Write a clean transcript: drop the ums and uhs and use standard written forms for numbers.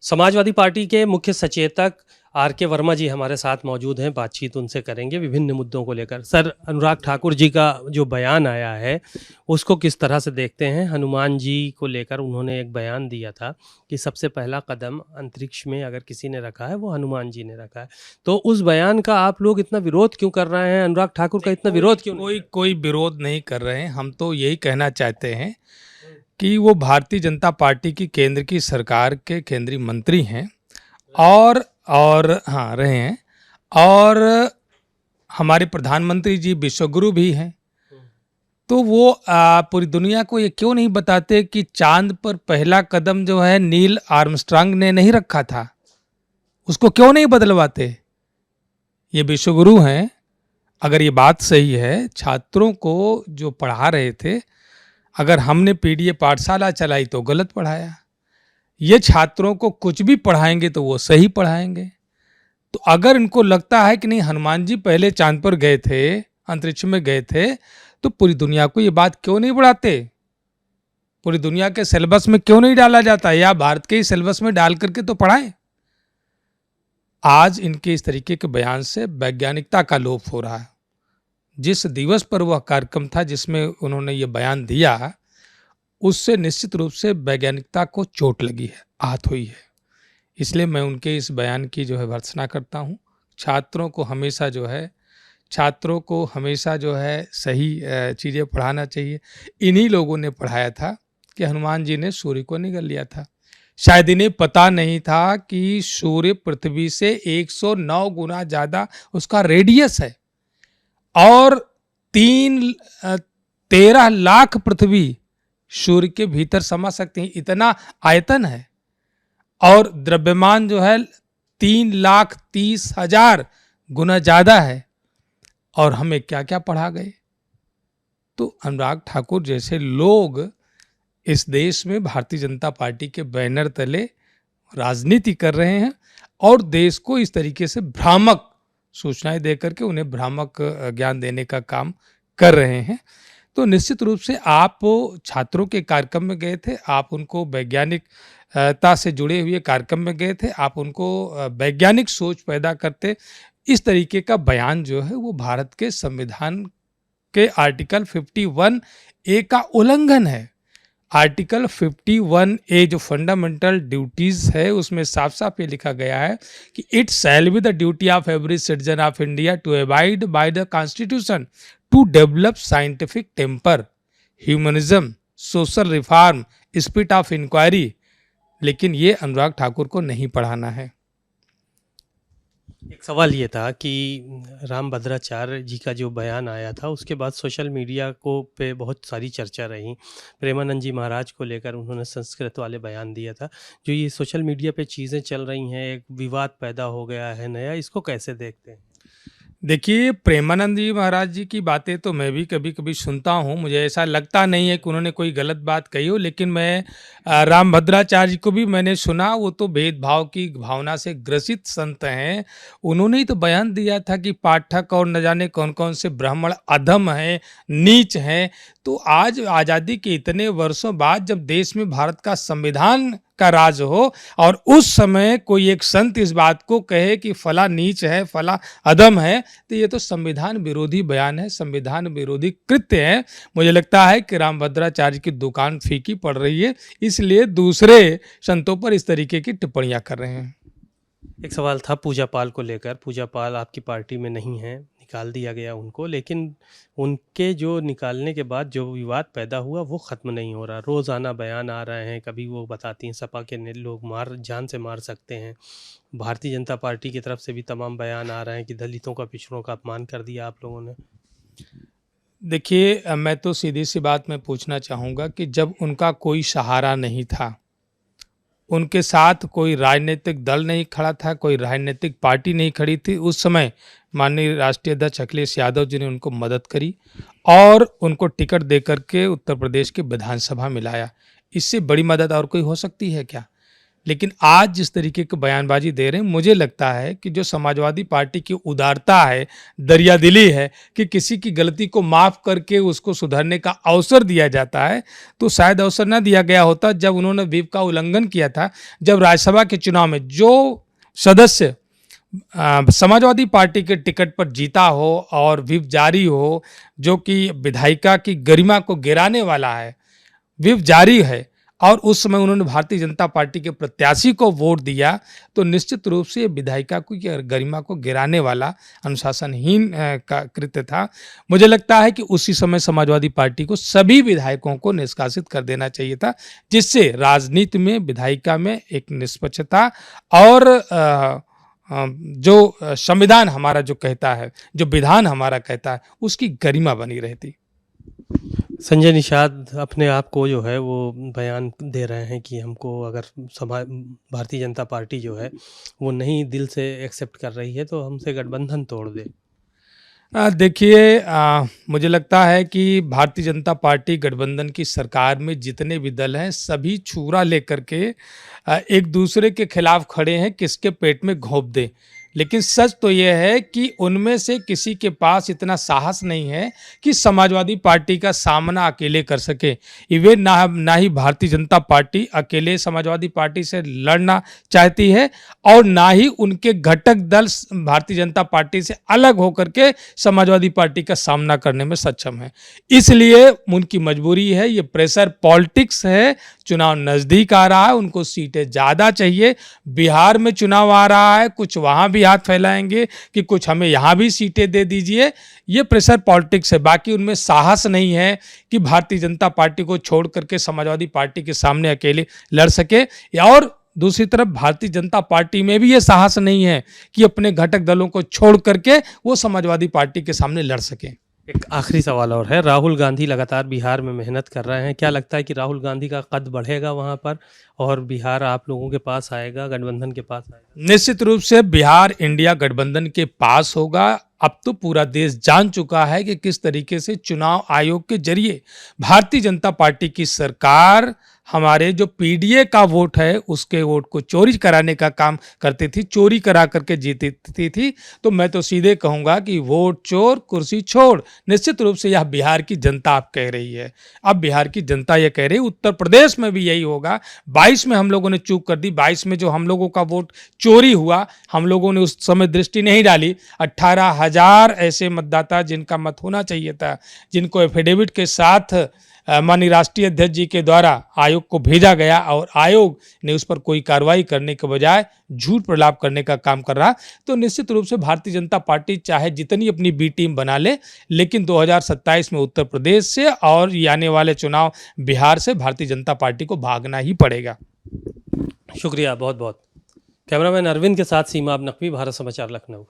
Samajwadi party के मुख्य सचेतक आर के वर्मा जी हमारे साथ मौजूद हैं। बातचीत उनसे करेंगे विभिन्न मुद्दों को लेकर। सर, अनुराग ठाकुर जी का जो बयान आया है उसको किस तरह से देखते हैं? हनुमान जी को लेकर उन्होंने एक बयान दिया था कि सबसे पहला कदम अंतरिक्ष में अगर किसी ने रखा है वो हनुमान जी ने रखा है। तो उस बयान का आप लोग इतना विरोध क्यों कर रहे हैं? अनुराग ठाकुर का इतना विरोध क्यों नहीं? कोई विरोध नहीं कर रहे हैं। हम तो यही कहना चाहते हैं कि वो भारतीय जनता पार्टी की केंद्र की सरकार के केंद्रीय मंत्री हैं और हाँ रहे हैं, और हमारे प्रधानमंत्री जी विश्वगुरु भी हैं। तो वो पूरी दुनिया को ये क्यों नहीं बताते कि चांद पर पहला कदम जो है नील आर्मस्ट्रांग ने नहीं रखा था? उसको क्यों नहीं बदलवाते? ये विश्वगुरु हैं। अगर ये बात सही है, छात्रों को जो पढ़ा रहे थे, अगर हमने पीडीए पाठशाला चलाई तो गलत पढ़ाया। ये छात्रों को कुछ भी पढ़ाएंगे तो वो सही पढ़ाएंगे। तो अगर इनको लगता है कि नहीं, हनुमान जी पहले चांद पर गए थे, अंतरिक्ष में गए थे, तो पूरी दुनिया को ये बात क्यों नहीं बढ़ाते? पूरी दुनिया के सिलेबस में क्यों नहीं डाला जाता, या भारत के ही सिलेबस में डाल करके तो पढ़ाएं। आज इनके इस तरीके के बयान से वैज्ञानिकता का लोप हो रहा है। जिस दिवस पर वह कार्यक्रम था जिसमें उन्होंने ये बयान दिया, उससे निश्चित रूप से वैज्ञानिकता को चोट लगी है, आहत हुई है। इसलिए मैं उनके इस बयान की जो है भर्त्सना करता हूँ। छात्रों को हमेशा जो है सही चीज़ें पढ़ाना चाहिए। इन्हीं लोगों ने पढ़ाया था कि हनुमान जी ने सूर्य को निगल लिया था। शायद इन्हें पता नहीं था कि सूर्य पृथ्वी से 109 गुना ज़्यादा उसका रेडियस है, और 13 लाख पृथ्वी सूर्य के भीतर समा सकते हैं, इतना आयतन है। और द्रव्यमान जो है 3,30,000 गुना ज्यादा है। और हमें क्या क्या पढ़ा गए। तो अनुराग ठाकुर जैसे लोग इस देश में भारतीय जनता पार्टी के बैनर तले राजनीति कर रहे हैं, और देश को इस तरीके से भ्रामक सूचनाएं देकर के उन्हें भ्रामक ज्ञान देने का काम कर रहे हैं। तो निश्चित रूप से आप छात्रों के कार्यक्रम में गए थे, आप उनको वैज्ञानिकता से जुड़े हुए कार्यक्रम में गए थे, आप उनको वैज्ञानिक सोच पैदा करते। इस तरीके का बयान जो है वो भारत के संविधान के आर्टिकल 51A का उल्लंघन है। आर्टिकल 51A जो फंडामेंटल ड्यूटीज है, उसमें साफ साफ ये लिखा गया है कि it shall be the duty of every citizen of India to abide by the constitution, to develop scientific temper, humanism, social reform, spirit of inquiry. लेकिन ये अनुराग ठाकुर को नहीं पढ़ाना है। एक सवाल ये था कि रामभद्राचार्य जी का जो बयान आया था उसके बाद सोशल मीडिया को पे बहुत सारी चर्चा रही। प्रेमानंद जी महाराज को लेकर उन्होंने संस्कृत वाले बयान दिया था। जो ये सोशल मीडिया पे चीज़ें चल रही हैं, एक विवाद पैदा हो गया है नया, इसको कैसे देखते हैं? देखिए, प्रेमानंद जी महाराज जी की बातें तो मैं भी कभी कभी सुनता हूँ। मुझे ऐसा लगता नहीं है कि उन्होंने कोई गलत बात कही हो, लेकिन मैं रामभद्राचार्य जी को भी मैंने सुना। वो तो भेदभाव की भावना से ग्रसित संत हैं। उन्होंने ही तो बयान दिया था कि पाठक और न जाने कौन कौन से ब्राह्मण अधम हैं, नीच हैं। तो आज आज़ादी के इतने वर्षों बाद जब देश में भारत का संविधान का राज हो, और उस समय कोई एक संत इस बात को कहे कि फला नीच है, फला अधम है, तो ये तो संविधान विरोधी बयान है, संविधान विरोधी कृत्य है। मुझे लगता है कि रामभद्राचार्य की दुकान फीकी पड़ रही है, इसलिए दूसरे संतों पर इस तरीके की टिप्पणियां कर रहे हैं। एक सवाल था पूजा पाल को लेकर। पूजा पाल आपकी पार्टी में नहीं है, निकाल दिया गया उनको, लेकिन उनके जो निकालने के बाद जो विवाद पैदा हुआ वो ख़त्म नहीं हो रहा। रोज़ाना बयान आ रहे हैं, कभी वो बताती हैं सपा के लोग जान से मार सकते हैं। भारतीय जनता पार्टी की तरफ से भी तमाम बयान आ रहे हैं कि दलितों का, पिछड़ों का अपमान कर दिया आप लोगों ने। देखिए, मैं तो सीधी सी बात मैं पूछना चाहूँगा कि जब उनका कोई सहारा नहीं था, उनके साथ कोई राजनीतिक दल नहीं खड़ा था, कोई राजनीतिक पार्टी नहीं खड़ी थी, उस समय माननीय राष्ट्रीय अध्यक्ष अखिलेश यादव जी ने उनको मदद करी और उनको टिकट देकर के उत्तर प्रदेश की विधानसभा में लाया। इससे बड़ी मदद और कोई हो सकती है क्या? लेकिन आज जिस तरीके की बयानबाजी दे रहे हैं, मुझे लगता है कि जो समाजवादी पार्टी की उदारता है, दरियादिली है कि किसी की गलती को माफ करके उसको सुधरने का अवसर दिया जाता है, तो शायद अवसर ना दिया गया होता जब उन्होंने व्हिप का उल्लंघन किया था। जब राज्यसभा के चुनाव में जो सदस्य समाजवादी पार्टी के टिकट पर जीता हो और व्हिप जारी हो, जो कि विधायिका की गरिमा को गिराने वाला है, व्हिप जारी है, और उस समय उन्होंने भारतीय जनता पार्टी के प्रत्याशी को वोट दिया, तो निश्चित रूप से विधायिका को गरिमा को गिराने वाला अनुशासनहीन का कृत्य था। मुझे लगता है कि उसी समय समाजवादी पार्टी को सभी विधायकों को निष्कासित कर देना चाहिए था, जिससे राजनीति में विधायिका में एक निष्पक्षता और जो संविधान हमारा जो कहता है, जो विधान हमारा कहता है, उसकी गरिमा बनी रहती। संजय निषाद अपने आप को जो है वो बयान दे रहे हैं कि हमको अगर भारतीय जनता पार्टी जो है वो नहीं दिल से एक्सेप्ट कर रही है तो हमसे गठबंधन तोड़ दे। देखिए, मुझे लगता है कि भारतीय जनता पार्टी गठबंधन की सरकार में जितने भी दल हैं, सभी छुरा लेकर के एक दूसरे के खिलाफ खड़े हैं, किसके पेट में घोंप दें। लेकिन सच तो यह है कि उनमें से किसी के पास इतना साहस नहीं है कि समाजवादी पार्टी का सामना अकेले कर सके। इवन ना ही भारतीय जनता पार्टी अकेले समाजवादी पार्टी से लड़ना चाहती है, और ना ही उनके घटक दल भारतीय जनता पार्टी से अलग होकर के समाजवादी पार्टी का सामना करने में सक्षम है। इसलिए उनकी मजबूरी है, ये प्रेशर पॉलिटिक्स है। चुनाव नज़दीक आ रहा है, उनको सीटें ज़्यादा चाहिए। बिहार में चुनाव आ रहा है, कुछ वहाँ भी हाथ फैलाएंगे कि कुछ हमें यहाँ भी सीटें दे दीजिए। ये प्रेशर पॉलिटिक्स है, बाकी उनमें साहस नहीं है कि भारतीय जनता पार्टी को छोड़ करके समाजवादी पार्टी के सामने अकेले लड़ सके। और दूसरी तरफ भारतीय जनता पार्टी में भी ये साहस नहीं है कि अपने घटक दलों को छोड़ करके वो समाजवादी पार्टी के सामने लड़ सके। एक आखिरी सवाल और है, राहुल गांधी लगातार बिहार में मेहनत कर रहे हैं, क्या लगता है कि राहुल गांधी का कद बढ़ेगा वहां पर और बिहार आप लोगों के पास आएगा, गठबंधन के पास आएगा? निश्चित रूप से बिहार इंडिया गठबंधन के पास होगा। अब तो पूरा देश जान चुका है कि किस तरीके से चुनाव आयोग के जरिए भारतीय जनता पार्टी की सरकार हमारे जो पीडीए का वोट है उसके वोट को चोरी कराने का काम करती थी, चोरी करा करके जीतती थी। तो मैं तो सीधे कहूंगा कि वोट चोर कुर्सी छोड़। निश्चित रूप से यह बिहार की जनता आप कह रही है। अब बिहार की जनता यह कह रही है, उत्तर प्रदेश में भी यही होगा। 22 में हम लोगों ने चूक कर दी, 22 में जो हम लोगों का वोट चोरी हुआ, हम लोगों ने उस समय दृष्टि नहीं डाली। 18,000 ऐसे मतदाता जिनका मत होना चाहिए था, जिनको एफिडेविट के साथ माननीय राष्ट्रीय अध्यक्ष जी के द्वारा आयोग को भेजा गया, और आयोग ने उस पर कोई कार्रवाई करने के बजाय झूठ प्रलाप करने का काम कर रहा। तो निश्चित रूप से भारतीय जनता पार्टी चाहे जितनी अपनी बी टीम बना ले, लेकिन 2027 में उत्तर प्रदेश से और ये आने वाले चुनाव बिहार से भारतीय जनता पार्टी को भागना ही पड़ेगा। शुक्रिया बहुत बहुत। कैमरामैन अरविंद के साथ सीमा अब नकवी, भारत समाचार, लखनऊ।